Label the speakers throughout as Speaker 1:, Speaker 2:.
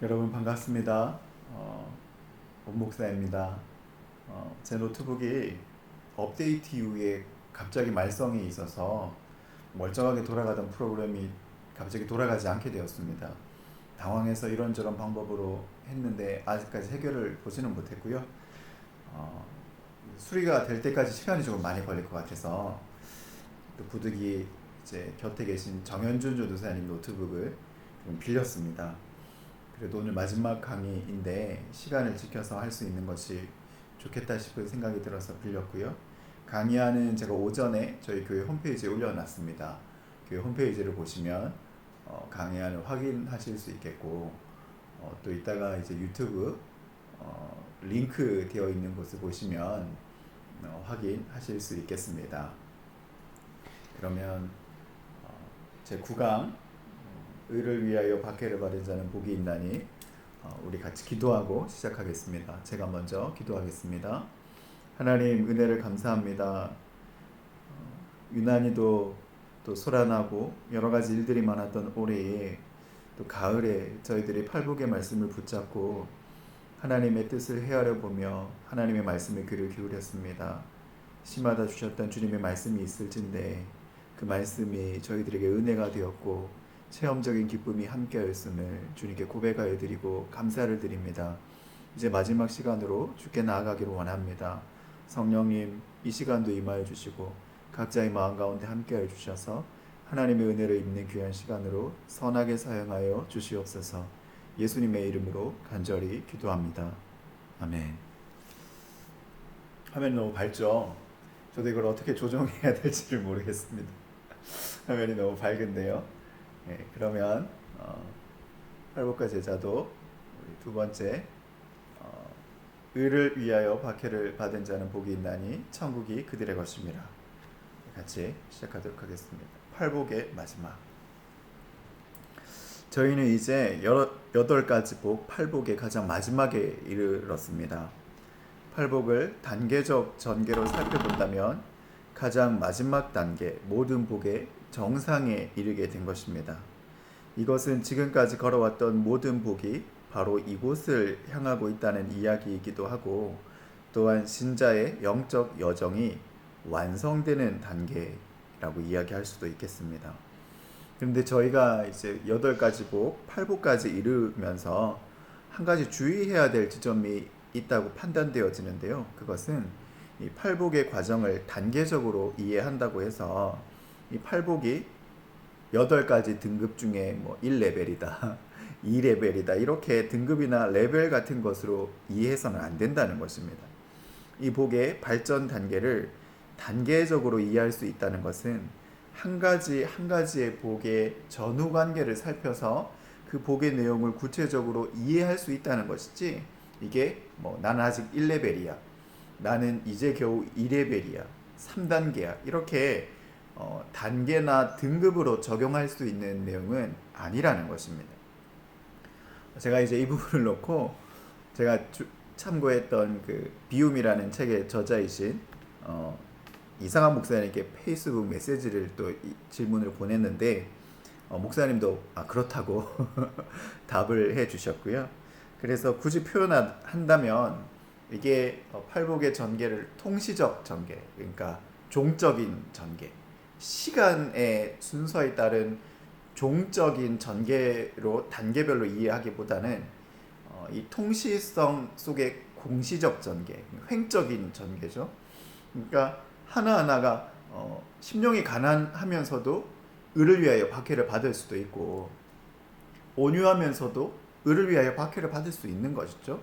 Speaker 1: 여러분 반갑습니다. 본 목사입니다. 제 노트북이 업데이트 이후에 갑자기 말썽이 있어서 멀쩡하게 돌아가던 프로그램이 갑자기 돌아가지 않게 되었습니다. 당황해서 이런저런 방법으로 했는데 아직까지 해결을 보지는 못했고요. 어, 수리가 될 때까지 시간이 조금 많이 걸릴 것 같아서 또 부득이 이제 곁에 계신 정현준 전도사님 노트북을 좀 빌렸습니다. 그래도 오늘 마지막 강의인데 시간을 지켜서 할 수 있는 것이 좋겠다 싶은 생각이 들어서 빌렸고요. 강의안은 제가 오전에 저희 교회 홈페이지에 올려놨습니다. 교회 홈페이지를 보시면 강의안을 확인하실 수 있겠고, 또 이따가 이제 유튜브 링크 되어 있는 곳을 보시면 확인하실 수 있겠습니다. 그러면 제 9강 의를 위하여 박해를 받은 자는 복이 있나니 우리 같이 기도하고 시작하겠습니다. 제가 먼저 기도하겠습니다. 하나님 은혜를 감사합니다. 유난히도 또 소란하고 여러 가지 일들이 많았던 올해에 또 가을에 저희들이 팔복의 말씀을 붙잡고 하나님의 뜻을 헤아려 보며 하나님의 말씀에 귀를 기울였습니다. 시마다 주셨던 주님의 말씀이 있을진데 그 말씀이 저희들에게 은혜가 되었고 체험적인 기쁨이 함께하였음을 주님께 고백하여 드리고 감사를 드립니다. 이제 마지막 시간으로 주께 나아가기를 원합니다. 성령님 이 시간도 임하여 주시고 각자의 마음 가운데 함께하여 주셔서 하나님의 은혜를 입는 귀한 시간으로 선하게 사용하여 주시옵소서. 예수님의 이름으로 간절히 기도합니다. 아멘. 화면이 너무 밝죠? 저도 이걸 어떻게 조정해야 될지를 모르겠습니다. 화면이 너무 밝은데요. 네, 그러면 팔복과 제자도 우리 두 번째 의를 위하여 박해를 받은 자는 복이 있나니 천국이 그들의 것입니다. 같이 시작하도록 하겠습니다. 팔복의 마지막. 저희는 이제 8가지 복, 팔복의 가장 마지막에 이르렀습니다. 팔복을 단계적 전개로 살펴본다면 가장 마지막 단계, 모든 복의 정상에 이르게 된 것입니다. 이것은 지금까지 걸어왔던 모든 복이 바로 이곳을 향하고 있다는 이야기이기도 하고, 또한 신자의 영적 여정이 완성되는 단계라고 이야기할 수도 있겠습니다. 그런데 저희가 이제 8가지 복, 8복까지 이르면서 한 가지 주의해야 될 지점이 있다고 판단되어지는데요. 그것은 이 팔복의 과정을 단계적으로 이해한다고 해서 이 팔복이 8가지 등급 중에 뭐 1레벨이다, 2레벨이다 이렇게 등급이나 레벨 같은 것으로 이해해서는 안 된다는 것입니다. 이 복의 발전 단계를 단계적으로 이해할 수 있다는 것은 한 가지 한 가지의 복의 전후 관계를 살펴서 그 복의 내용을 구체적으로 이해할 수 있다는 것이지, 이게 뭐 나는 아직 1레벨이야, 나는 이제 겨우 2레벨이야, 3단계야 이렇게 단계나 등급으로 적용할 수 있는 내용은 아니라는 것입니다. 제가 이제 이 부분을 놓고 제가 참고했던 그 비움이라는 책의 저자이신 이상한 목사님께 페이스북 메시지를 또 질문을 보냈는데 목사님도 그렇다고 답을 해 주셨고요. 그래서 굳이 표현한다면 이게 팔복의 전개를 통시적 전개, 그러니까 종적인 전개, 시간의 순서에 따른 종적인 전개로 단계별로 이해하기보다는 이 통시성 속의 공시적 전개, 횡적인 전개죠. 그러니까 하나하나가 심령이 가난하면서도 의를 위하여 박해를 받을 수도 있고, 온유하면서도 의를 위하여 박해를 받을 수 있는 것이죠.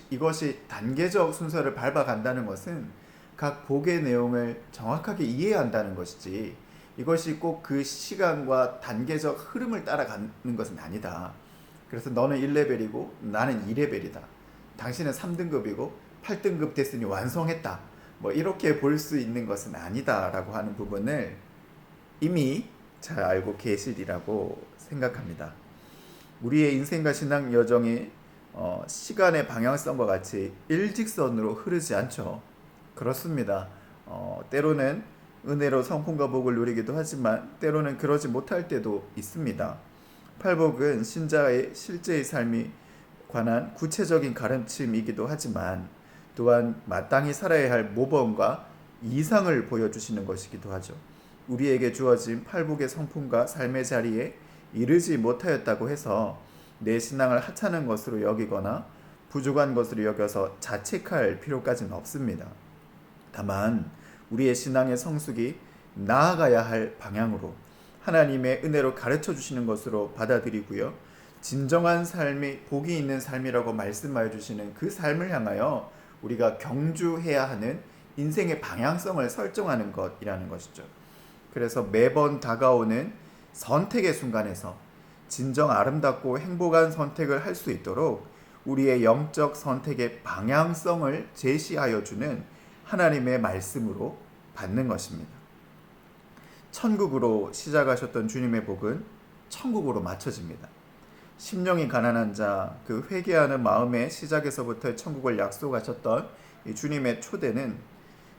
Speaker 1: 이것이 단계적 순서를 밟아간다는 것은 각 복의 내용을 정확하게 이해한다는 것이지, 이것이 꼭 그 시간과 단계적 흐름을 따라가는 것은 아니다. 그래서 너는 1레벨이고 나는 2레벨이다. 당신은 3등급이고 8등급 됐으니 완성했다. 뭐 이렇게 볼 수 있는 것은 아니다라고 하는 부분을 이미 잘 알고 계시리라고 생각합니다. 우리의 인생과 신앙 여정이 시간의 방향성과 같이 일직선으로 흐르지 않죠. 그렇습니다. 때로는 은혜로 성품과 복을 누리기도 하지만 때로는 그러지 못할 때도 있습니다. 팔복은 신자의 실제의 삶이 관한 구체적인 가르침이기도 하지만 또한 마땅히 살아야 할 모범과 이상을 보여주시는 것이기도 하죠. 우리에게 주어진 팔복의 성품과 삶의 자리에 이르지 못하였다고 해서 내 신앙을 하찮은 것으로 여기거나 부족한 것으로 여겨서 자책할 필요까지는 없습니다. 다만 우리의 신앙의 성숙이 나아가야 할 방향으로 하나님의 은혜로 가르쳐 주시는 것으로 받아들이고요. 진정한 삶이 복이 있는 삶이라고 말씀하여 주시는 그 삶을 향하여 우리가 경주해야 하는 인생의 방향성을 설정하는 것이라는 것이죠. 그래서 매번 다가오는 선택의 순간에서 진정 아름답고 행복한 선택을 할 수 있도록 우리의 영적 선택의 방향성을 제시하여 주는 하나님의 말씀으로 받는 것입니다. 천국으로 시작하셨던 주님의 복은 천국으로 맞춰집니다. 심령이 가난한 자, 그 회개하는 마음의 시작에서부터 천국을 약속하셨던 이 주님의 초대는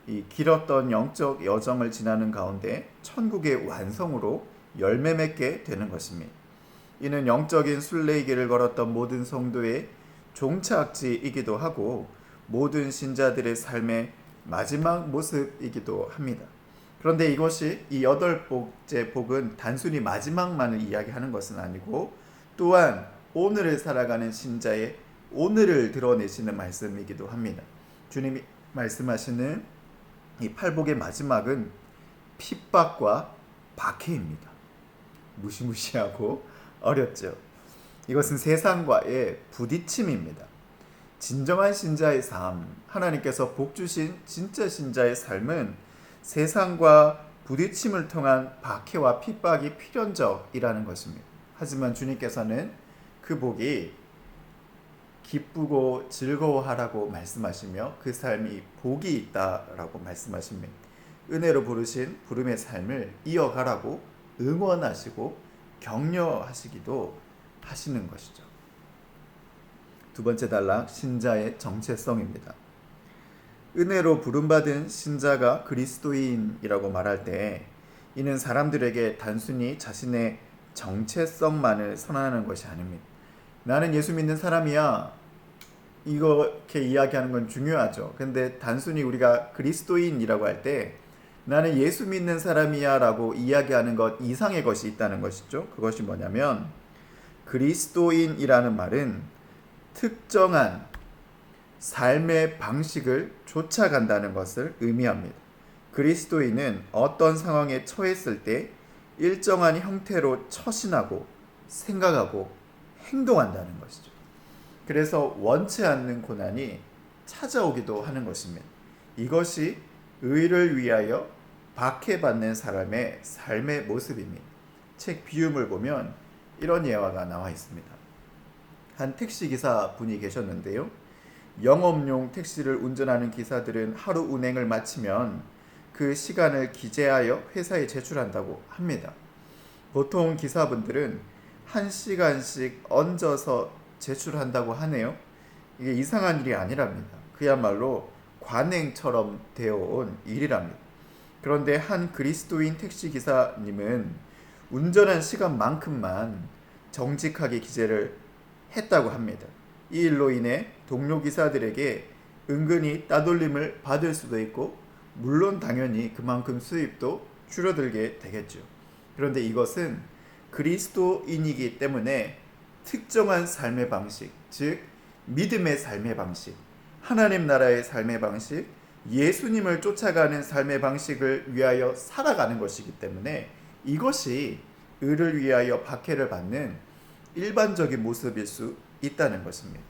Speaker 1: 이 길었던 영적 여정을 지나는 가운데 천국의 완성으로 열매 맺게 되는 것입니다. 이는 영적인 순례의 길을 걸었던 모든 성도의 종착지이기도 하고 모든 신자들의 삶의 마지막 모습이기도 합니다. 그런데 이것이 이 8번째 복은 단순히 마지막만을 이야기하는 것은 아니고 또한 오늘을 살아가는 신자의 오늘을 드러내시는 말씀이기도 합니다. 주님이 말씀하시는 이 팔복의 마지막은 핍박과 박해입니다. 무시무시하고 어렵죠. 이것은 세상과의 부딪힘입니다. 진정한 신자의 삶, 하나님께서 복 주신 진짜 신자의 삶은 세상과 부딪힘을 통한 박해와 핍박이 필연적이라는 것입니다. 하지만 주님께서는 그 복이 기쁘고 즐거워하라고 말씀하시며 그 삶이 복이 있다라고 말씀하십니다. 은혜로 부르신 부름의 삶을 이어가라고 응원하시고 격려하시기도 하시는 것이죠. 두 번째 단락, 신자의 정체성입니다. 은혜로 부름받은 신자가 그리스도인이라고 말할 때 이는 사람들에게 단순히 자신의 정체성만을 선언하는 것이 아닙니다. 나는 예수 믿는 사람이야. 이렇게 이야기하는 건 중요하죠. 근데 단순히 우리가 그리스도인이라고 할 때 나는 예수 믿는 사람이야 라고 이야기하는 것 이상의 것이 있다는 것이죠. 그것이 뭐냐면 그리스도인이라는 말은 특정한 삶의 방식을 쫓아간다는 것을 의미합니다. 그리스도인은 어떤 상황에 처했을 때 일정한 형태로 처신하고 생각하고 행동한다는 것이죠. 그래서 원치 않는 고난이 찾아오기도 하는 것입니다. 이것이 의를 위하여 박해받는 사람의 삶의 모습입니다. 책 비움을 보면 이런 예화가 나와 있습니다. 한 택시기사 분이 계셨는데요. 영업용 택시를 운전하는 기사들은 하루 운행을 마치면 그 시간을 기재하여 회사에 제출한다고 합니다. 보통 기사분들은 1시간씩 얹어서 제출한다고 하네요. 이게 이상한 일이 아니랍니다. 그야말로 관행처럼 되어온 일이랍니다. 그런데 한 그리스도인 택시기사님은 운전한 시간만큼만 정직하게 기재를 했다고 합니다. 이 일로 인해 동료 기사들에게 은근히 따돌림을 받을 수도 있고 물론 당연히 그만큼 수입도 줄어들게 되겠죠. 그런데 이것은 그리스도인이기 때문에 특정한 삶의 방식, 즉 믿음의 삶의 방식, 하나님 나라의 삶의 방식, 예수님을 쫓아가는 삶의 방식을 위하여 살아가는 것이기 때문에 이것이 의를 위하여 박해를 받는 일반적인 모습일 수 있다는 것입니다.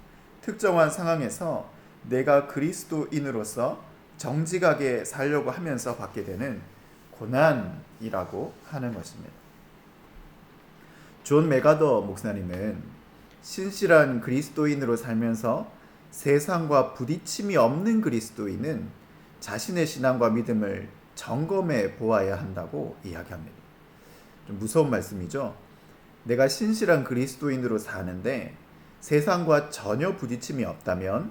Speaker 1: 특정한 상황에서 내가 그리스도인으로서 정직하게 살려고 하면서 받게 되는 고난이라고 하는 것입니다. 존 메가더 목사님은 신실한 그리스도인으로 살면서 세상과 부딪힘이 없는 그리스도인은 자신의 신앙과 믿음을 점검해 보아야 한다고 이야기합니다. 좀 무서운 말씀이죠. 내가 신실한 그리스도인으로 사는데 세상과 전혀 부딪힘이 없다면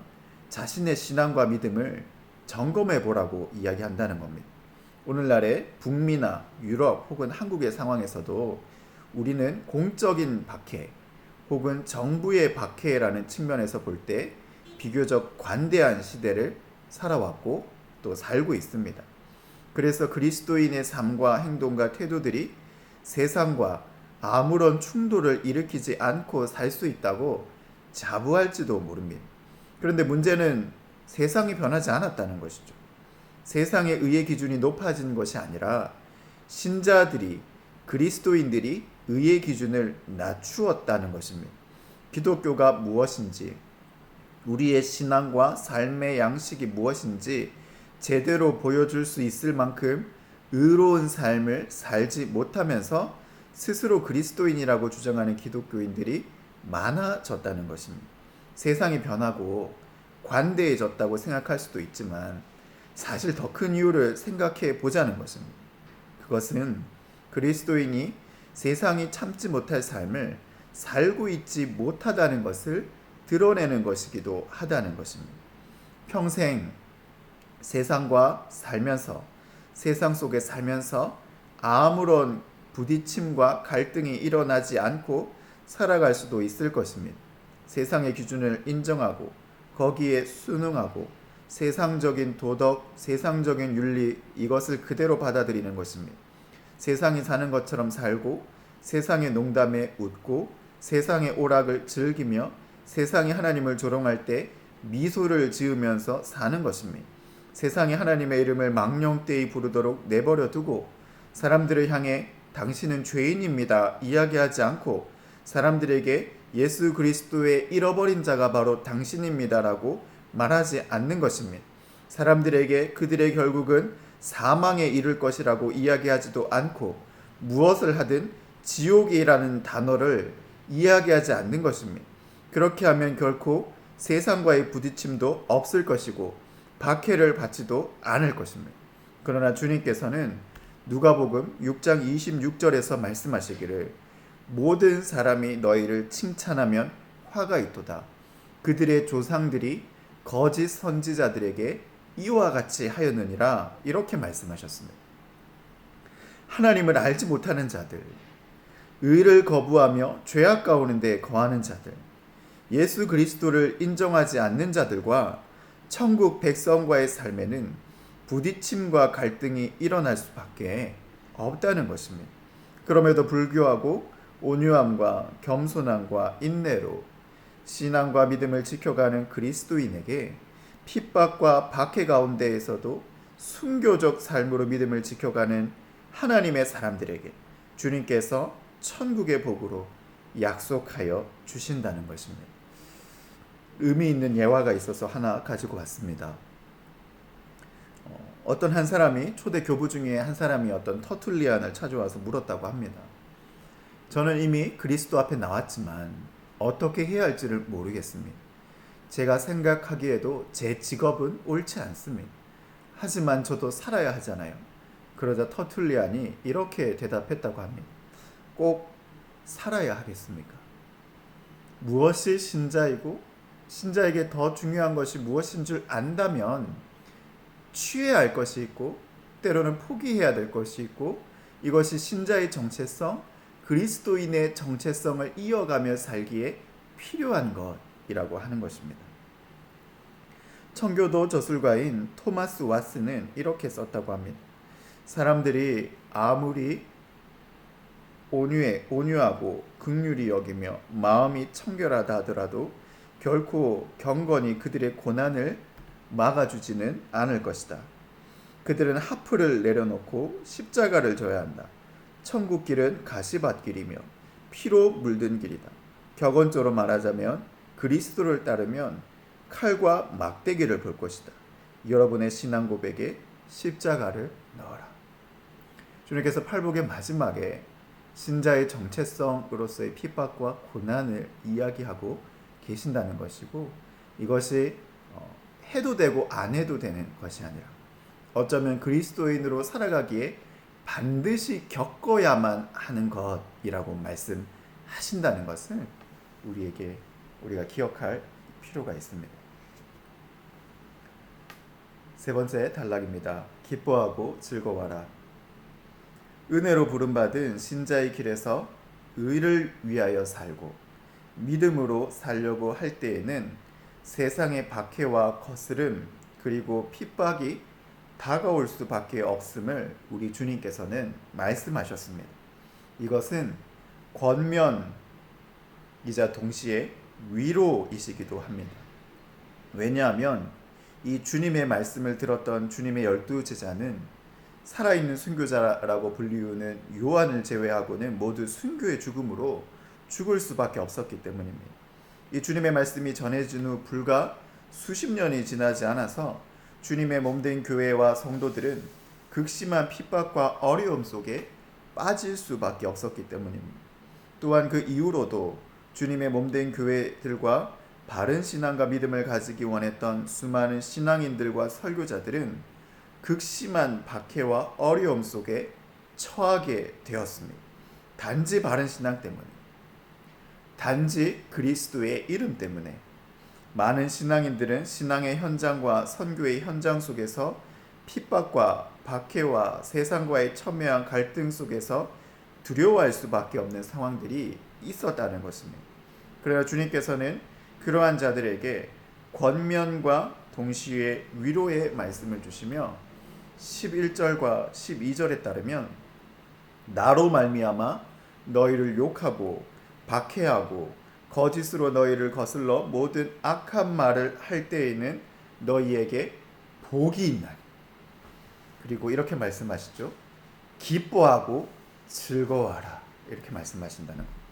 Speaker 1: 자신의 신앙과 믿음을 점검해 보라고 이야기한다는 겁니다. 오늘날의 북미나 유럽 혹은 한국의 상황에서도 우리는 공적인 박해 혹은 정부의 박해라는 측면에서 볼 때 비교적 관대한 시대를 살아왔고 또 살고 있습니다. 그래서 그리스도인의 삶과 행동과 태도들이 세상과 아무런 충돌을 일으키지 않고 살 수 있다고 자부할지도 모릅니다. 그런데 문제는 세상이 변하지 않았다는 것이죠. 세상의 의의 기준이 높아진 것이 아니라 신자들이, 그리스도인들이 의의 기준을 낮추었다는 것입니다. 기독교가 무엇인지, 우리의 신앙과 삶의 양식이 무엇인지 제대로 보여줄 수 있을 만큼 의로운 삶을 살지 못하면서 스스로 그리스도인이라고 주장하는 기독교인들이 많아졌다는 것입니다. 세상이 변하고 관대해졌다고 생각할 수도 있지만 사실 더 큰 이유를 생각해 보자는 것입니다. 그것은 그리스도인이 세상이 참지 못할 삶을 살고 있지 못하다는 것을 드러내는 것이기도 하다는 것입니다. 평생 세상과 살면서, 세상 속에 살면서 아무런 부딪힘과 갈등이 일어나지 않고 살아갈 수도 있을 것입니다. 세상의 기준을 인정하고 거기에 순응하고 세상적인 도덕, 세상적인 윤리, 이것을 그대로 받아들이는 것입니다. 세상이 사는 것처럼 살고 세상의 농담에 웃고 세상의 오락을 즐기며 세상이 하나님을 조롱할 때 미소를 지으면서 사는 것입니다. 세상이 하나님의 이름을 망령되이 부르도록 내버려 두고 사람들을 향해 당신은 죄인입니다 이야기하지 않고 사람들에게 예수 그리스도의 잃어버린 자가 바로 당신입니다라고 말하지 않는 것입니다. 사람들에게 그들의 결국은 사망에 이를 것이라고 이야기하지도 않고 무엇을 하든 지옥이라는 단어를 이야기하지 않는 것입니다. 그렇게 하면 결코 세상과의 부딪힘도 없을 것이고 박해를 받지도 않을 것입니다. 그러나 주님께서는 누가복음 6장 26절에서 말씀하시기를 모든 사람이 너희를 칭찬하면 화가 있도다. 그들의 조상들이 거짓 선지자들에게 이와 같이 하였느니라 이렇게 말씀하셨습니다. 하나님을 알지 못하는 자들, 의를 거부하며 죄악 가운데 거하는 자들, 예수 그리스도를 인정하지 않는 자들과 천국 백성과의 삶에는 부딪힘과 갈등이 일어날 수밖에 없다는 것입니다. 그럼에도 불구하고 온유함과 겸손함과 인내로 신앙과 믿음을 지켜가는 그리스도인에게 핍박과 박해 가운데에서도 순교적 삶으로 믿음을 지켜가는 하나님의 사람들에게 주님께서 천국의 복으로 약속하여 주신다는 것입니다. 의미 있는 예화가 있어서 하나 가지고 왔습니다. 어떤 한 사람이 초대 교부 중에 한 사람이 어떤 터툴리안을 찾아와서 물었다고 합니다. 저는 이미 그리스도 앞에 나왔지만 어떻게 해야 할지를 모르겠습니다. 제가 생각하기에도 제 직업은 옳지 않습니다. 하지만 저도 살아야 하잖아요. 그러자 터툴리안이 이렇게 대답했다고 합니다. 꼭 살아야 하겠습니까? 무엇이 신자이고 신자에게 더 중요한 것이 무엇인 줄 안다면 취해야 할 것이 있고 때로는 포기해야 될 것이 있고 이것이 신자의 정체성, 그리스도인의 정체성을 이어가며 살기에 필요한 것이라고 하는 것입니다. 청교도 저술가인 토마스 왓슨은 이렇게 썼다고 합니다. 사람들이 아무리 온유하고 긍휼히 여기며 마음이 청결하다 하더라도 결코 경건이 그들의 고난을 막아주지는 않을 것이다. 그들은 하프를 내려놓고 십자가를 져야 한다. 천국 길은 가시밭길이며 피로 물든 길이다. 격언조로 말하자면 그리스도를 따르면 칼과 막대기를 볼 것이다. 여러분의 신앙 고백에 십자가를 넣어라. 주님께서 팔복의 마지막에 신자의 정체성으로서의 핍박과 고난을 이야기하고 계신다는 것이고 이것이 해도 되고 안 해도 되는 것이 아니라 어쩌면 그리스도인으로 살아가기에 반드시 겪어야만 하는 것이라고 말씀하신다는 것을 우리가 기억할 필요가 있습니다. 세 번째 단락입니다. 기뻐하고 즐거워라. 은혜로 부름받은 신자의 길에서 의를 위하여 살고 믿음으로 살려고 할 때에는 세상의 박해와 거스름 그리고 핍박이 다가올 수밖에 없음을 우리 주님께서는 말씀하셨습니다. 이것은 권면이자 동시에 위로이시기도 합니다. 왜냐하면 이 주님의 말씀을 들었던 주님의 12제자는 살아있는 순교자라고 불리우는 요한을 제외하고는 모두 순교의 죽음으로 죽을 수밖에 없었기 때문입니다. 이 주님의 말씀이 전해진 후 불과 수십 년이 지나지 않아서 주님의 몸된 교회와 성도들은 극심한 핍박과 어려움 속에 빠질 수밖에 없었기 때문입니다. 또한 그 이후로도 주님의 몸된 교회들과 바른 신앙과 믿음을 가지기 원했던 수많은 신앙인들과 설교자들은 극심한 박해와 어려움 속에 처하게 되었습니다. 단지 바른 신앙 때문에, 단지 그리스도의 이름 때문에 많은 신앙인들은 신앙의 현장과 선교의 현장 속에서 핍박과 박해와 세상과의 첨예한 갈등 속에서 두려워할 수밖에 없는 상황들이 있었다는 것입니다. 그러나 주님께서는 그러한 자들에게 권면과 동시에 위로의 말씀을 주시며 11절과 12절에 따르면 나로 말미암아 너희를 욕하고 박해하고 거짓으로 너희를 거슬러 모든 악한 말을 할 때에는 너희에게 복이 있나니. 그리고 이렇게 말씀하시죠. 기뻐하고 즐거워하라. 이렇게 말씀하신다는 겁니다.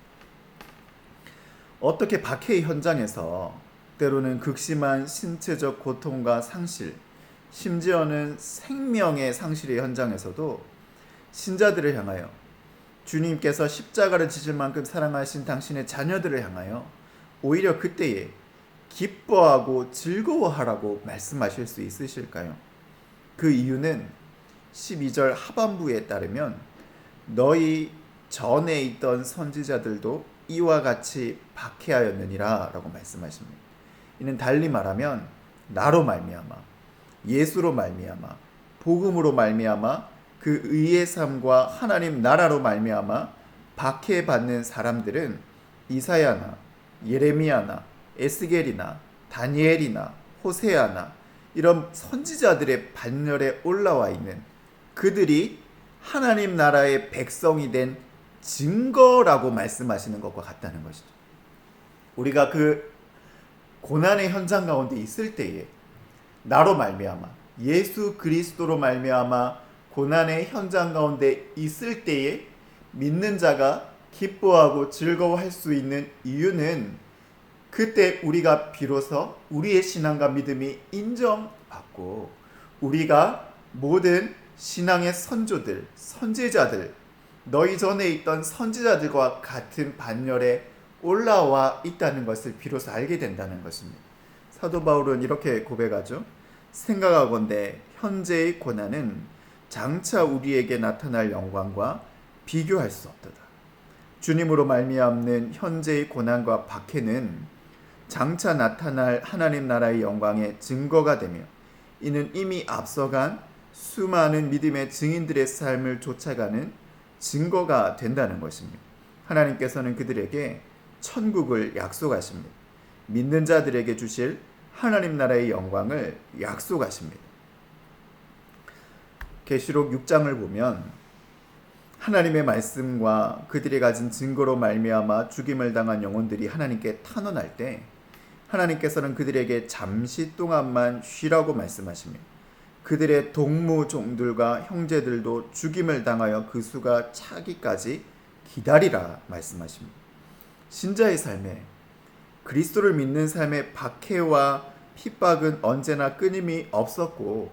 Speaker 1: 어떻게 박해의 현장에서 때로는 극심한 신체적 고통과 상실, 심지어는 생명의 상실의 현장에서도 신자들을 향하여 주님께서 십자가를 지실 만큼 사랑하신 당신의 자녀들을 향하여 오히려 그때에 기뻐하고 즐거워하라고 말씀하실 수 있으실까요? 그 이유는 12절 하반부에 따르면 너희 전에 있던 선지자들도 이와 같이 박해하였느니라 라고 말씀하십니다. 이는 달리 말하면 나로 말미암아, 예수로 말미암아, 복음으로 말미암아 그 의의 삶과 하나님 나라로 말미암아 박해받는 사람들은 이사야나 예레미야나 에스겔이나 다니엘이나 호세아나 이런 선지자들의 반열에 올라와 있는 그들이 하나님 나라의 백성이 된 증거라고 말씀하시는 것과 같다는 것이죠. 우리가 그 고난의 현장 가운데 있을 때에 나로 말미암아 예수 그리스도로 말미암아 고난의 현장 가운데 있을 때에 믿는 자가 기뻐하고 즐거워할 수 있는 이유는 그때 우리가 비로소 우리의 신앙과 믿음이 인정받고 우리가 모든 신앙의 선조들, 선지자들, 너희 전에 있던 선지자들과 같은 반열에 올라와 있다는 것을 비로소 알게 된다는 것입니다. 사도 바울은 이렇게 고백하죠. 생각하건대 현재의 고난은 장차 우리에게 나타날 영광과 비교할 수 없도다. 주님으로 말미암는 현재의 고난과 박해는 장차 나타날 하나님 나라의 영광의 증거가 되며 이는 이미 앞서간 수많은 믿음의 증인들의 삶을 쫓아가는 증거가 된다는 것입니다. 하나님께서는 그들에게 천국을 약속하십니다. 믿는 자들에게 주실 하나님 나라의 영광을 약속하십니다. 계시록 6장을 보면 하나님의 말씀과 그들이 가진 증거로 말미암아 죽임을 당한 영혼들이 하나님께 탄원할 때 하나님께서는 그들에게 잠시 동안만 쉬라고 말씀하십니다. 그들의 동무종들과 형제들도 죽임을 당하여 그 수가 차기까지 기다리라 말씀하십니다. 신자의 삶에 그리스도를 믿는 삶의 박해와 핍박은 언제나 끊임이 없었고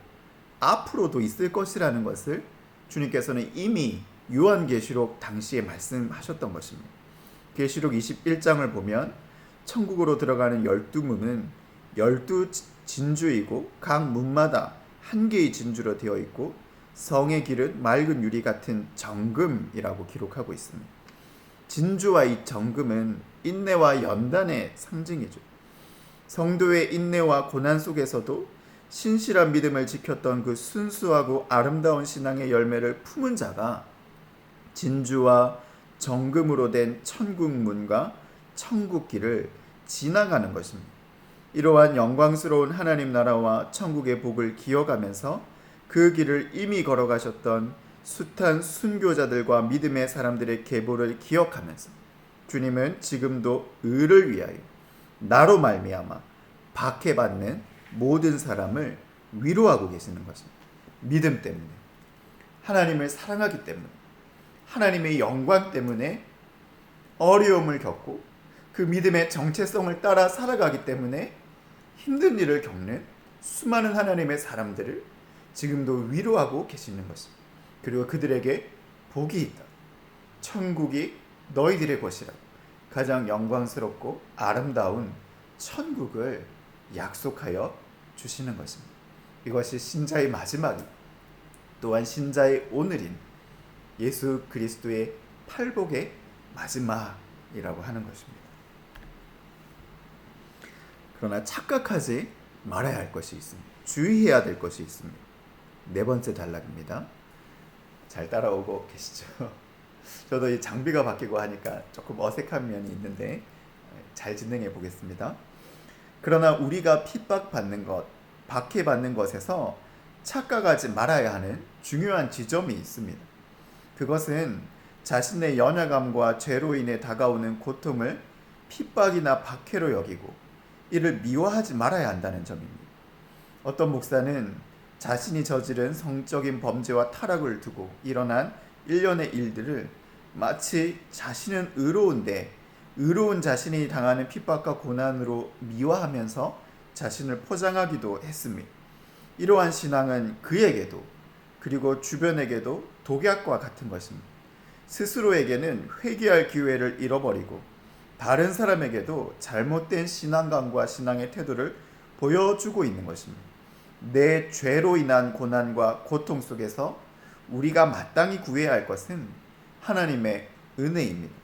Speaker 1: 앞으로도 있을 것이라는 것을 주님께서는 이미 요한계시록 당시에 말씀하셨던 것입니다. 계시록 21장을 보면 천국으로 들어가는 12문은 12진주이고 각 문마다 한 개의 진주로 되어 있고 성의 길은 맑은 유리 같은 정금이라고 기록하고 있습니다. 진주와 이 정금은 인내와 연단의 상징이죠. 성도의 인내와 고난 속에서도 신실한 믿음을 지켰던 그 순수하고 아름다운 신앙의 열매를 품은 자가 진주와 정금으로 된 천국 문과 천국 길을 지나가는 것입니다. 이러한 영광스러운 하나님 나라와 천국의 복을 기억하면서 그 길을 이미 걸어가셨던 숱한 순교자들과 믿음의 사람들의 계보를 기억하면서 주님은 지금도 의를 위하여 나로 말미암아 박해받는 모든 사람을 위로하고 계시는 것입니다. 믿음 때문에, 하나님을 사랑하기 때문에, 하나님의 영광 때문에 어려움을 겪고 그 믿음의 정체성을 따라 살아가기 때문에 힘든 일을 겪는 수많은 하나님의 사람들을 지금도 위로하고 계시는 것입니다. 그리고 그들에게 복이 있다. 천국이 너희들의 것이라. 가장 영광스럽고 아름다운 천국을 약속하여 주시는 것입니다. 이것이 신자의 마지막이 또한 신자의 오늘인 예수 그리스도의 팔복의 마지막이라고 하는 것입니다. 그러나 착각하지 말아야 할 것이 있습니다. 주의해야 될 것이 있습니다. 네 번째 단락입니다. 잘 따라오고 계시죠? 저도 이 장비가 바뀌고 하니까 조금 어색한 면이 있는데 잘 진행해 보겠습니다. 그러나 우리가 핍박받는 것, 박해받는 것에서 착각하지 말아야 하는 중요한 지점이 있습니다. 그것은 자신의 연약함과 죄로 인해 다가오는 고통을 핍박이나 박해로 여기고 이를 미워하지 말아야 한다는 점입니다. 어떤 목사는 자신이 저지른 성적인 범죄와 타락을 두고 일어난 일련의 일들을 마치 자신은 의로운데 의로운 자신이 당하는 핍박과 고난으로 미워하면서 자신을 포장하기도 했습니다. 이러한 신앙은 그에게도 그리고 주변에게도 독약과 같은 것입니다. 스스로에게는 회개할 기회를 잃어버리고 다른 사람에게도 잘못된 신앙관과 신앙의 태도를 보여주고 있는 것입니다. 내 죄로 인한 고난과 고통 속에서 우리가 마땅히 구해야 할 것은 하나님의 은혜입니다.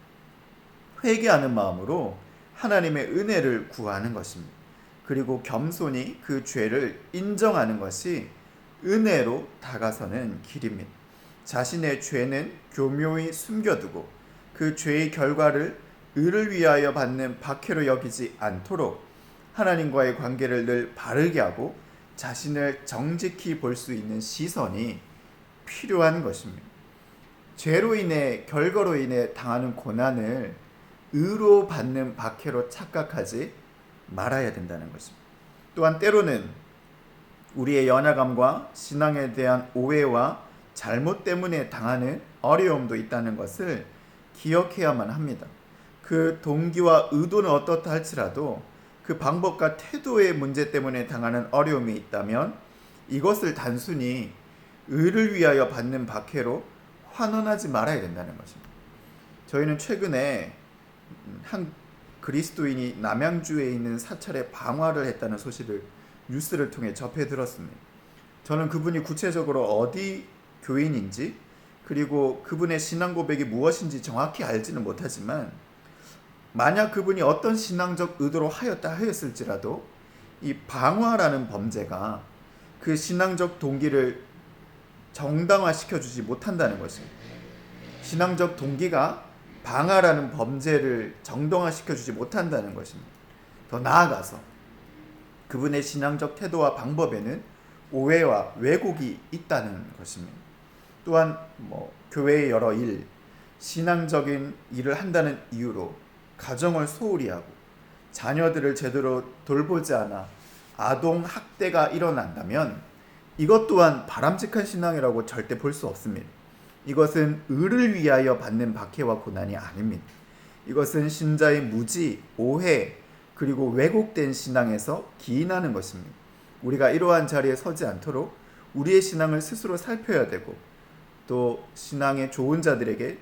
Speaker 1: 회개하는 마음으로 하나님의 은혜를 구하는 것입니다. 그리고 겸손히 그 죄를 인정하는 것이 은혜로 다가서는 길입니다. 자신의 죄는 교묘히 숨겨두고 그 죄의 결과를 의를 위하여 받는 박해로 여기지 않도록 하나님과의 관계를 늘 바르게 하고 자신을 정직히 볼 수 있는 시선이 필요한 것입니다. 죄로 인해 결과로 인해 당하는 고난을 의로 받는 박해로 착각하지 말아야 된다는 것입니다. 또한 때로는 우리의 연약함과 신앙에 대한 오해와 잘못 때문에 당하는 어려움도 있다는 것을 기억해야만 합니다. 그 동기와 의도는 어떻다 할지라도 그 방법과 태도의 문제 때문에 당하는 어려움이 있다면 이것을 단순히 의를 위하여 받는 박해로 환원하지 말아야 된다는 것입니다. 저희는 최근에 한 그리스도인이 남양주에 있는 사찰에 방화를 했다는 소식을 뉴스를 통해 접해 들었습니다. 저는 그분이 구체적으로 어디 교인인지 그리고 그분의 신앙 고백이 무엇인지 정확히 알지는 못하지만 만약 그분이 어떤 신앙적 의도로 하였다 하였을지라도 이 방화라는 범죄가 그 신앙적 동기를 정당화시켜 주지 못한다는 것입니다. 신앙적 동기가 방화라는 범죄를 정당화시켜 주지 못한다는 것입니다. 더 나아가서 그분의 신앙적 태도와 방법에는 오해와 왜곡이 있다는 것입니다. 또한 교회의 여러 일, 신앙적인 일을 한다는 이유로 가정을 소홀히 하고 자녀들을 제대로 돌보지 않아 아동 학대가 일어난다면 이것 또한 바람직한 신앙이라고 절대 볼 수 없습니다. 이것은 의를 위하여 받는 박해와 고난이 아닙니다. 이것은 신자의 무지, 오해, 그리고 왜곡된 신앙에서 기인하는 것입니다. 우리가 이러한 자리에 서지 않도록 우리의 신앙을 스스로 살펴야 되고 또 신앙의 조언자들에게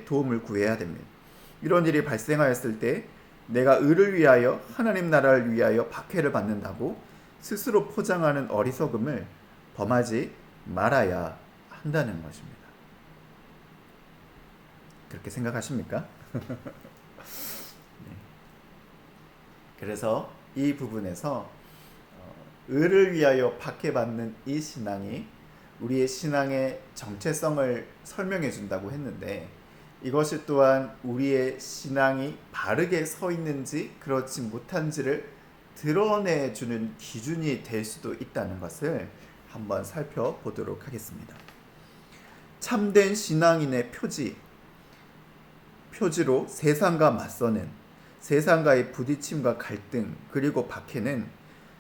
Speaker 1: 도움을 구해야 됩니다. 이런 일이 발생하였을 때 내가 의를 위하여 하나님 나라를 위하여 박해를 받는다고 스스로 포장하는 어리석음을 범하지 말아야 한다는 것입니다. 그렇게 생각하십니까? 네. 그래서 이 부분에서 의를 위하여 박해받는 이 신앙이 우리의 신앙의 정체성을 설명해 준다고 했는데 이것이 또한 우리의 신앙이 바르게 서 있는지 그렇지 못한지를 드러내주는 기준이 될 수도 있다는 것을 한번 살펴보도록 하겠습니다. 참된 신앙인의 표지로 세상과 맞서는, 세상과의 부딪힘과 갈등 그리고 박해는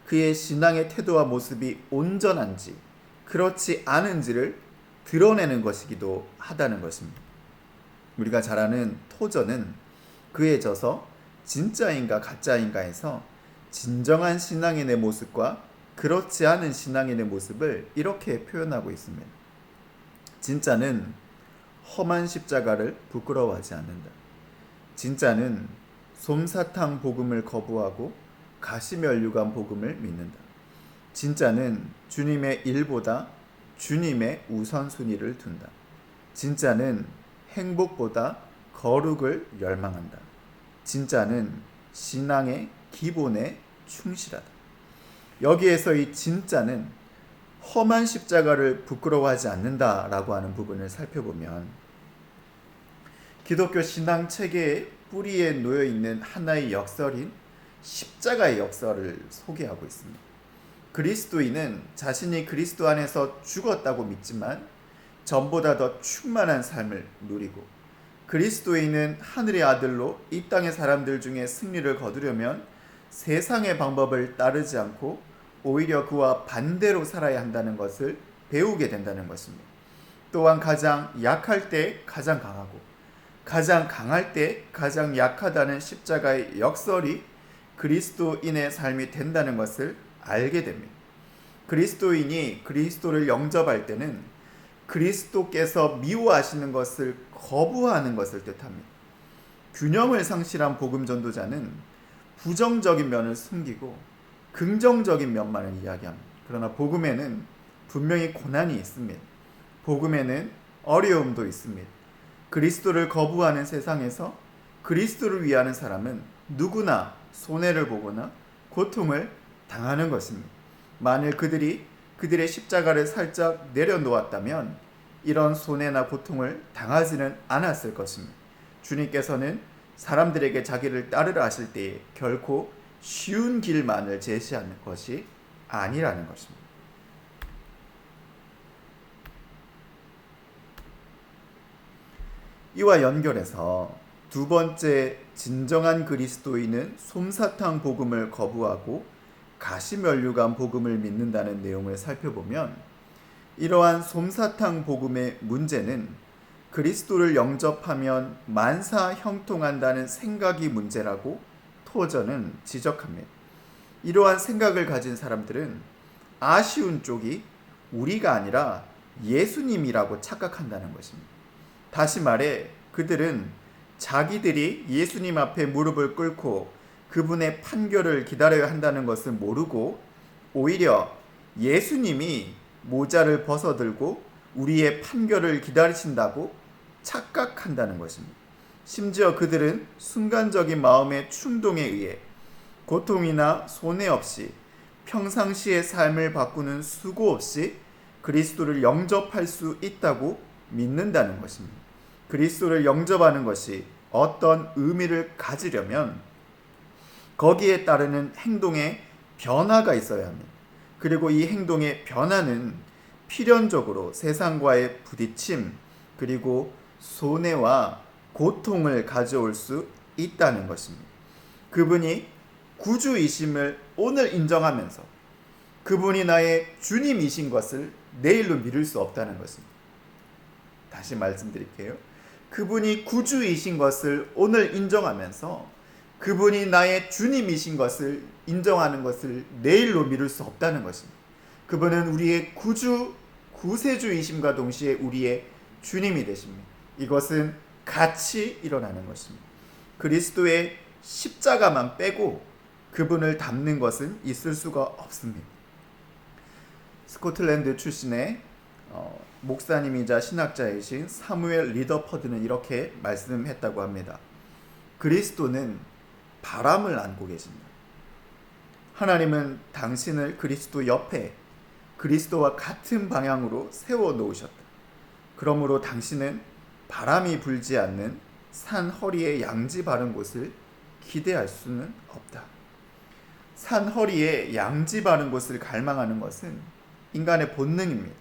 Speaker 1: 그의 신앙의 태도와 모습이 온전한지 그렇지 않은지를 드러내는 것이기도 하다는 것입니다. 우리가 잘 아는 토저는 그에 져서 진짜인가 가짜인가에서 진정한 신앙인의 모습과 그렇지 않은 신앙인의 모습을 이렇게 표현하고 있습니다. 진짜는 험한 십자가를 부끄러워하지 않는다. 진짜는 솜사탕 복음을 거부하고 가시면류관 복음을 믿는다. 진짜는 주님의 일보다 주님의 우선순위를 둔다. 진짜는 행복보다 거룩을 열망한다. 진짜는 신앙의 기본에 충실하다. 여기에서 이 진짜는 험한 십자가를 부끄러워하지 않는다라고 하는 부분을 살펴보면 기독교 신앙 체계의 뿌리에 놓여 있는 하나의 역설인 십자가의 역설을 소개하고 있습니다. 그리스도인은 자신이 그리스도 안에서 죽었다고 믿지만 전보다 더 충만한 삶을 누리고, 그리스도인은 하늘의 아들로 이 땅의 사람들 중에 승리를 거두려면 세상의 방법을 따르지 않고 오히려 그와 반대로 살아야 한다는 것을 배우게 된다는 것입니다. 또한 가장 약할 때 가장 강하고 가장 강할 때 가장 약하다는 십자가의 역설이 그리스도인의 삶이 된다는 것을 알게 됩니다. 그리스도인이 그리스도를 영접할 때는 그리스도께서 미워하시는 것을 거부하는 것을 뜻합니다. 균형을 상실한 복음 전도자는 부정적인 면을 숨기고 긍정적인 면만을 이야기합니다. 그러나 복음에는 분명히 고난이 있습니다. 복음에는 어려움도 있습니다. 그리스도를 거부하는 세상에서 그리스도를 위하는 사람은 누구나 손해를 보거나 고통을 당하는 것입니다. 만일 그들의 십자가를 살짝 내려놓았다면 이런 손해나 고통을 당하지는 않았을 것입니다. 주님께서는 사람들에게 자기를 따르라 하실 때에 결코 쉬운 길만을 제시하는 것이 아니라는 것입니다. 이와 연결해서 두 번째 진정한 그리스도인은 솜사탕 복음을 거부하고 가시면류관 복음을 믿는다는 내용을 살펴보면, 이러한 솜사탕 복음의 문제는 그리스도를 영접하면 만사 형통한다는 생각이 문제라고 토저는 지적합니다. 이러한 생각을 가진 사람들은 아쉬운 쪽이 우리가 아니라 예수님이라고 착각한다는 것입니다. 다시 말해 그들은 자기들이 예수님 앞에 무릎을 꿇고 그분의 판결을 기다려야 한다는 것을 모르고 오히려 예수님이 모자를 벗어들고 우리의 판결을 기다리신다고 착각한다는 것입니다. 심지어 그들은 순간적인 마음의 충동에 의해 고통이나 손해 없이 평상시의 삶을 바꾸는 수고 없이 그리스도를 영접할 수 있다고 믿는다는 것입니다. 그리스도를 영접하는 것이 어떤 의미를 가지려면 거기에 따르는 행동의 변화가 있어야 합니다. 그리고 이 행동의 변화는 필연적으로 세상과의 부딪힘 그리고 손해와 고통을 가져올 수 있다는 것입니다. 그분이 구주이심을 오늘 인정하면서 그분이 나의 주님이신 것을 내일로 미룰 수 없다는 것입니다. 다시 말씀드릴게요. 그분이 구주이신 것을 오늘 인정하면서 그분이 나의 주님이신 것을 인정하는 것을 내일로 미룰 수 없다는 것입니다. 그분은 우리의 구세주이심과 동시에 우리의 주님이 되십니다. 이것은 같이 일어나는 것입니다. 그리스도의 십자가만 빼고 그분을 닮는 것은 있을 수가 없습니다. 스코틀랜드 출신의 목사님이자 신학자이신 사무엘 리더퍼드는 이렇게 말씀했다고 합니다. 그리스도는 바람을 안고 계십니다. 하나님은 당신을 그리스도 옆에 그리스도와 같은 방향으로 세워 놓으셨다. 그러므로 당신은 바람이 불지 않는 산 허리에 양지 바른 곳을 기대할 수는 없다. 산 허리에 양지 바른 곳을 갈망하는 것은 인간의 본능입니다.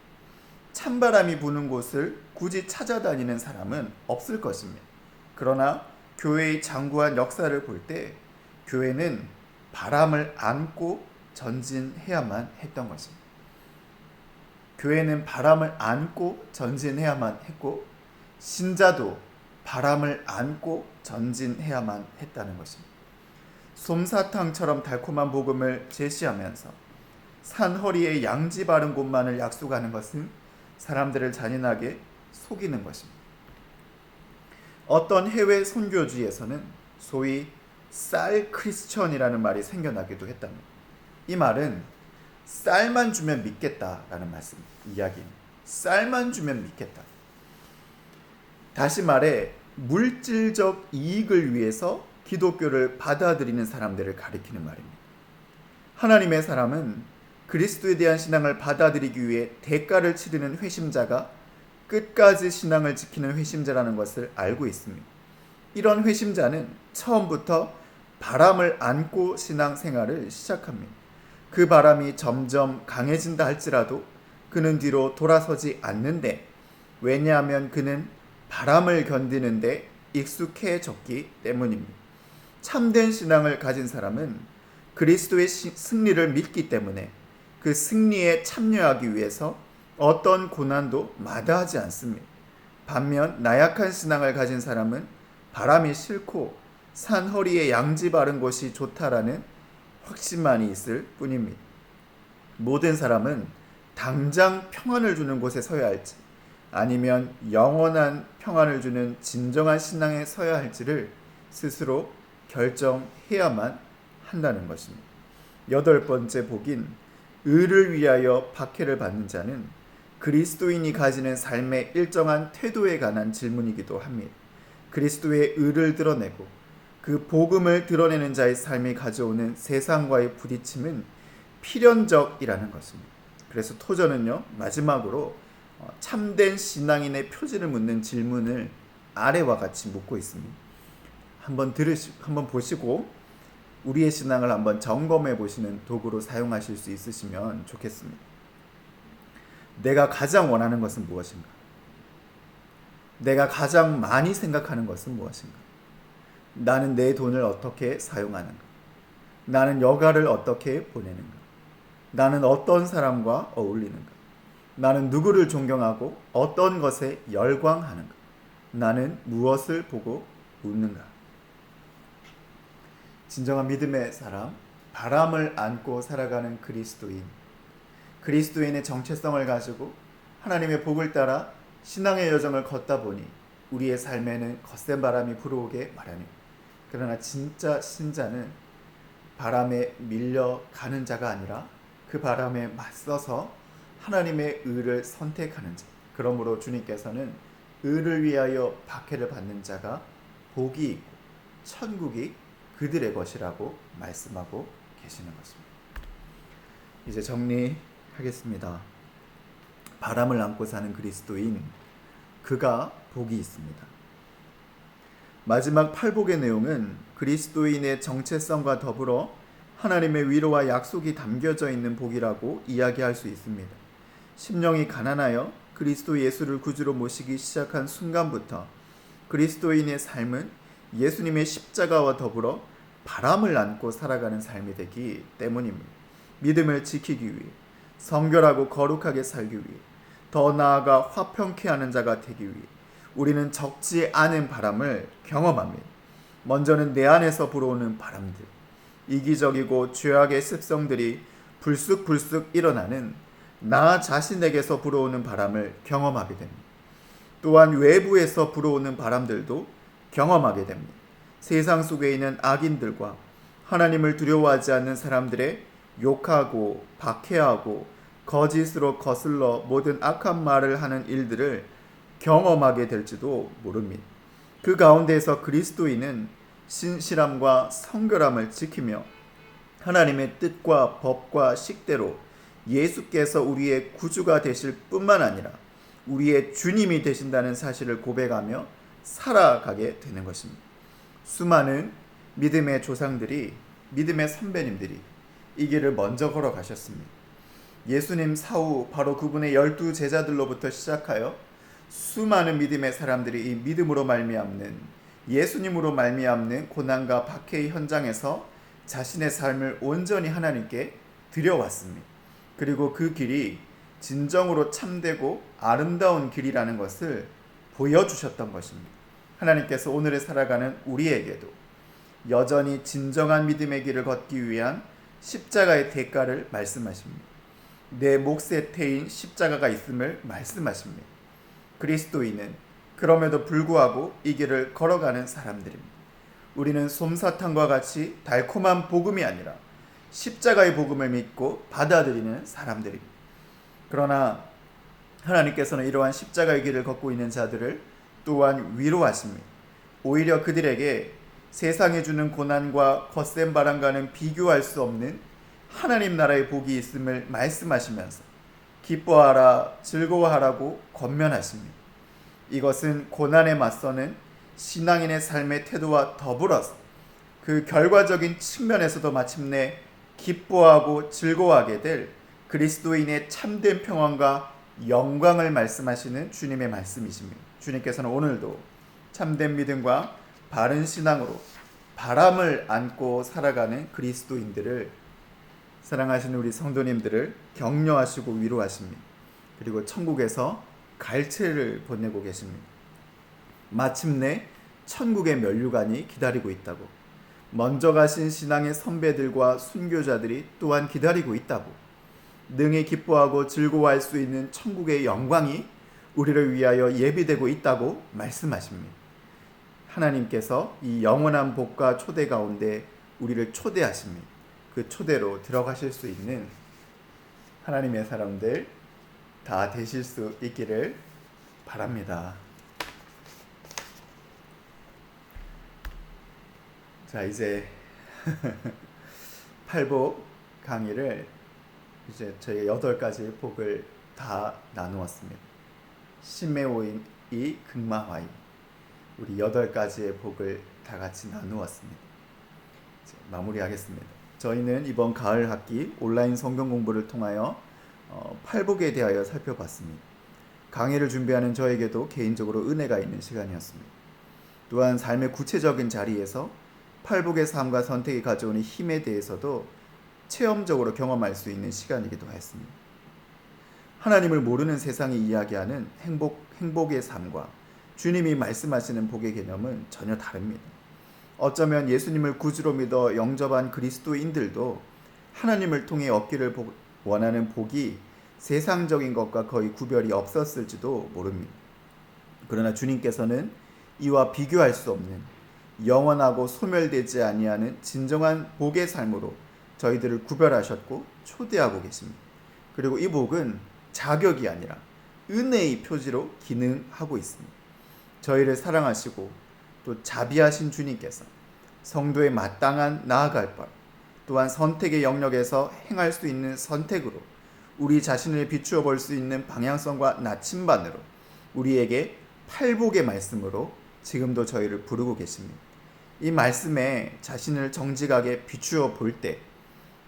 Speaker 1: 찬바람이 부는 곳을 굳이 찾아다니는 사람은 없을 것입니다. 그러나 교회의 장구한 역사를 볼 때 교회는 바람을 안고 전진해야만 했던 것입니다. 교회는 바람을 안고 전진해야만 했고 신자도 바람을 안고 전진해야만 했다는 것입니다. 솜사탕처럼 달콤한 복음을 제시하면서 산허리에 양지 바른 곳만을 약속하는 것은 사람들을 잔인하게 속이는 것입니다. 어떤 해외 선교지에서는 소위 쌀 크리스천이라는 말이 생겨나기도 했답니다. 이 말은 쌀만 주면 믿겠다라는 이야기입니다. 쌀만 주면 믿겠다. 다시 말해 물질적 이익을 위해서 기독교를 받아들이는 사람들을 가리키는 말입니다. 하나님의 사람은 그리스도에 대한 신앙을 받아들이기 위해 대가를 치르는 회심자가 끝까지 신앙을 지키는 회심자라는 것을 알고 있습니다. 이런 회심자는 처음부터 바람을 안고 신앙생활을 시작합니다. 그 바람이 점점 강해진다 할지라도 그는 뒤로 돌아서지 않는데, 왜냐하면 그는 바람을 견디는데 익숙해졌기 때문입니다. 참된 신앙을 가진 사람은 그리스도의 승리를 믿기 때문에 그 승리에 참여하기 위해서 어떤 고난도 마다하지 않습니다. 반면 나약한 신앙을 가진 사람은 바람이 싫고 산 허리에 양지 바른 곳이 좋다라는 확신만이 있을 뿐입니다. 모든 사람은 당장 평안을 주는 곳에 서야 할지 아니면 영원한 평안을 주는 진정한 신앙에 서야 할지를 스스로 결정해야만 한다는 것입니다. 8번째 복인 의를 위하여 박해를 받는 자는 그리스도인이 가지는 삶의 일정한 태도에 관한 질문이기도 합니다. 그리스도의 의를 드러내고 그 복음을 드러내는 자의 삶이 가져오는 세상과의 부딪힘은 필연적이라는 것입니다. 그래서 토저는요, 마지막으로 참된 신앙인의 표지를 묻는 질문을 아래와 같이 묻고 있습니다. 한번 보시고 우리의 신앙을 한번 점검해 보시는 도구로 사용하실 수 있으시면 좋겠습니다. 내가 가장 원하는 것은 무엇인가? 내가 가장 많이 생각하는 것은 무엇인가? 나는 내 돈을 어떻게 사용하는가? 나는 여가를 어떻게 보내는가? 나는 어떤 사람과 어울리는가? 나는 누구를 존경하고 어떤 것에 열광하는가? 나는 무엇을 보고 웃는가? 진정한 믿음의 사람, 바람을 안고 살아가는 그리스도인의 정체성을 가지고 하나님의 복을 따라 신앙의 여정을 걷다 보니 우리의 삶에는 거센 바람이 불어오게 마련입니다. 그러나 진짜 신자는 바람에 밀려가는 자가 아니라 그 바람에 맞서서 하나님의 의를 선택하는 자. 그러므로 주님께서는 의를 위하여 박해를 받는 자가 복이 있고 천국이 그들의 것이라고 말씀하고 계시는 것입니다. 이제 정리하겠습니다. 바람을 안고 사는 그리스도인, 그가 복이 있습니다. 마지막 팔복의 내용은 그리스도인의 정체성과 더불어 하나님의 위로와 약속이 담겨져 있는 복이라고 이야기할 수 있습니다. 심령이 가난하여 그리스도 예수를 구주로 모시기 시작한 순간부터 그리스도인의 삶은 예수님의 십자가와 더불어 바람을 안고 살아가는 삶이 되기 때문입니다. 믿음을 지키기 위해, 성결하고 거룩하게 살기 위해, 더 나아가 화평케 하는 자가 되기 위해 우리는 적지 않은 바람을 경험합니다. 먼저는 내 안에서 불어오는 바람들, 이기적이고 죄악의 습성들이 불쑥불쑥 일어나는 나 자신에게서 불어오는 바람을 경험하게 됩니다. 또한 외부에서 불어오는 바람들도 경험하게 됩니다. 세상 속에 있는 악인들과 하나님을 두려워하지 않는 사람들의 욕하고 박해하고 거짓으로 거슬러 모든 악한 말을 하는 일들을 경험하게 될지도 모릅니다. 그 가운데에서 그리스도인은 신실함과 성결함을 지키며 하나님의 뜻과 법과 식대로 예수께서 우리의 구주가 되실 뿐만 아니라 우리의 주님이 되신다는 사실을 고백하며 살아가게 되는 것입니다. 수많은 믿음의 조상들이, 믿음의 선배님들이 이 길을 먼저 걸어가셨습니다. 예수님 사후 바로 그분의 12 제자들로부터 시작하여 수많은 믿음의 사람들이 이 믿음으로 말미암는, 예수님으로 말미암는 고난과 박해의 현장에서 자신의 삶을 온전히 하나님께 드려왔습니다. 그리고 그 길이 진정으로 참되고 아름다운 길이라는 것을 보여주셨던 것입니다. 하나님께서 오늘을 살아가는 우리에게도 여전히 진정한 믿음의 길을 걷기 위한 십자가의 대가를 말씀하십니다. 내 몫의 태인 십자가가 있음을 말씀하십니다. 그리스도인은 그럼에도 불구하고 이 길을 걸어가는 사람들입니다. 우리는 솜사탕과 같이 달콤한 복음이 아니라 십자가의 복음을 믿고 받아들이는 사람들입니다. 그러나 하나님께서는 이러한 십자가의 길을 걷고 있는 자들을 또한 위로하십니다. 오히려 그들에게 세상이 주는 고난과 거센 바람과는 비교할 수 없는 하나님 나라의 복이 있음을 말씀하시면서 기뻐하라, 즐거워하라고 권면하십니다. 이것은 고난에 맞서는 신앙인의 삶의 태도와 더불어서 그 결과적인 측면에서도 마침내 기뻐하고 즐거워하게 될 그리스도인의 참된 평안과 영광을 말씀하시는 주님의 말씀이십니다. 주님께서는 오늘도 참된 믿음과 바른 신앙으로 바람을 안고 살아가는 그리스도인들을, 사랑하시는 우리 성도님들을 격려하시고 위로하십니다. 그리고 천국에서 갈채를 보내고 계십니다. 마침내 천국의 면류관이 기다리고 있다고, 먼저 가신 신앙의 선배들과 순교자들이 또한 기다리고 있다고, 능히 기뻐하고 즐거워할 수 있는 천국의 영광이 우리를 위하여 예비되고 있다고 말씀하십니다. 하나님께서 이 영원한 복과 초대 가운데 우리를 초대하십니다. 그 초대로 들어가실 수 있는 하나님의 사람들 다 되실 수 있기를 바랍니다. 자, 이제 팔복 강의를 이제 저희 8가지 복을 다 나누었습니다. 신메오인이 극마화이, 우리 8가지의 복을 다 같이 나누었습니다. 이제 마무리하겠습니다. 저희는 이번 가을 학기 온라인 성경 공부를 통하여 팔복에 대하여 살펴봤습니다. 강의를 준비하는 저에게도 개인적으로 은혜가 있는 시간이었습니다. 또한 삶의 구체적인 자리에서 팔복의 삶과 선택이 가져오는 힘에 대해서도 체험적으로 경험할 수 있는 시간이기도 했습니다. 하나님을 모르는 세상이 이야기하는 행복의 삶과 주님이 말씀하시는 복의 개념은 전혀 다릅니다. 어쩌면 예수님을 구주로 믿어 영접한 그리스도인들도 하나님을 통해 얻기를 원하는 복이 세상적인 것과 거의 구별이 없었을지도 모릅니다. 그러나 주님께서는 이와 비교할 수 없는 영원하고 소멸되지 아니하는 진정한 복의 삶으로 저희들을 구별하셨고 초대하고 계십니다. 그리고 이 복은 자격이 아니라 은혜의 표지로 기능하고 있습니다. 저희를 사랑하시고 또 자비하신 주님께서 성도의 마땅한 나아갈 바, 또한 선택의 영역에서 행할 수 있는 선택으로 우리 자신을 비추어 볼 수 있는 방향성과 나침반으로 우리에게 팔복의 말씀으로 지금도 저희를 부르고 계십니다. 이 말씀에 자신을 정직하게 비추어 볼 때,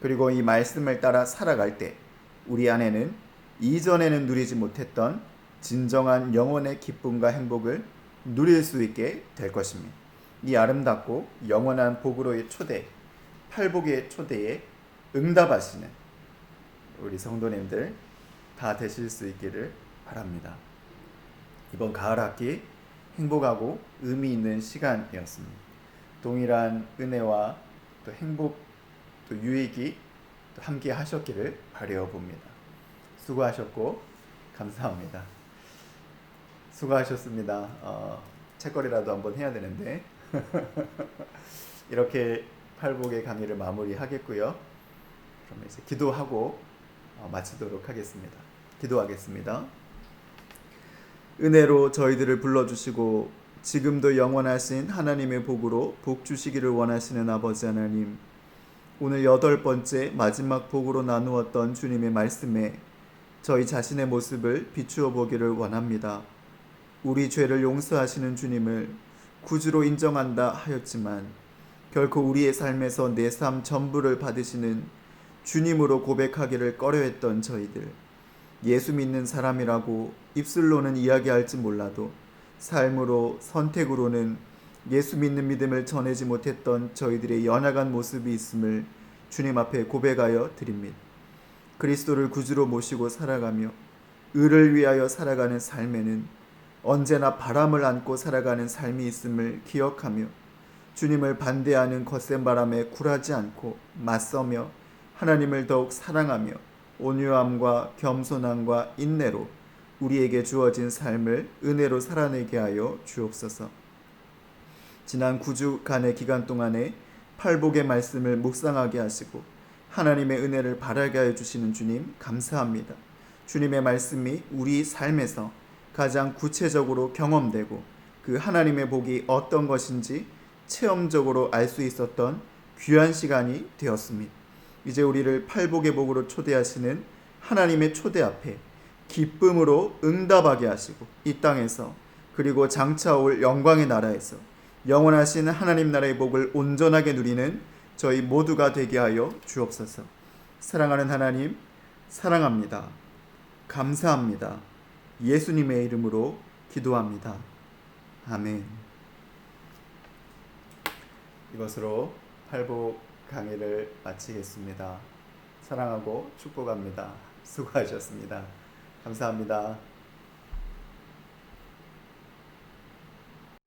Speaker 1: 그리고 이 말씀을 따라 살아갈 때 우리 안에는 이전에는 누리지 못했던 진정한 영혼의 기쁨과 행복을 누릴 수 있게 될 것입니다. 이 아름답고 영원한 복으로의 초대, 팔복의 초대에 응답하시는 우리 성도님들 다 되실 수 있기를 바랍니다. 이번 가을 학기 행복하고 의미 있는 시간이었습니다. 동일한 은혜와 또 행복, 또 유익이 또 함께 하셨기를 바라어 봅니다. 수고하셨고 감사합니다. 수고하셨습니다. 책거리라도 한번 해야 되는데 이렇게 팔복의 강의를 마무리하겠고요. 그러면 이제 기도하고 마치도록 하겠습니다. 기도하겠습니다. 은혜로 저희들을 불러주시고 지금도 영원하신 하나님의 복으로 복 주시기를 원하시는 아버지 하나님, 오늘 8번째 마지막 복으로 나누었던 주님의 말씀에 저희 자신의 모습을 비추어 보기를 원합니다. 우리 죄를 용서하시는 주님을 구주로 인정한다 하였지만 결코 우리의 삶에서 내 삶 전부를 받으시는 주님으로 고백하기를 꺼려했던 저희들, 예수 믿는 사람이라고 입술로는 이야기할지 몰라도 삶으로 선택으로는 예수 믿는 믿음을 전하지 못했던 저희들의 연약한 모습이 있음을 주님 앞에 고백하여 드립니다. 그리스도를 구주로 모시고 살아가며 의를 위하여 살아가는 삶에는 언제나 바람을 안고 살아가는 삶이 있음을 기억하며 주님을 반대하는 거센 바람에 굴하지 않고 맞서며 하나님을 더욱 사랑하며 온유함과 겸손함과 인내로 우리에게 주어진 삶을 은혜로 살아내게 하여 주옵소서. 지난 9주간의 기간 동안에 팔복의 말씀을 묵상하게 하시고 하나님의 은혜를 바라게 하여 주시는 주님 감사합니다. 주님의 말씀이 우리 삶에서 가장 구체적으로 경험되고 그 하나님의 복이 어떤 것인지 체험적으로 알 수 있었던 귀한 시간이 되었습니다. 이제 우리를 팔복의 복으로 초대하시는 하나님의 초대 앞에 기쁨으로 응답하게 하시고 이 땅에서 그리고 장차 올 영광의 나라에서 영원하신 하나님 나라의 복을 온전하게 누리는 저희 모두가 되게 하여 주옵소서. 사랑하는 하나님, 사랑합니다. 감사합니다. 예수님의 이름으로 기도합니다. 아멘. 이것으로 팔복 강의를 마치겠습니다. 사랑하고 축복합니다. 수고하셨습니다. 감사합니다.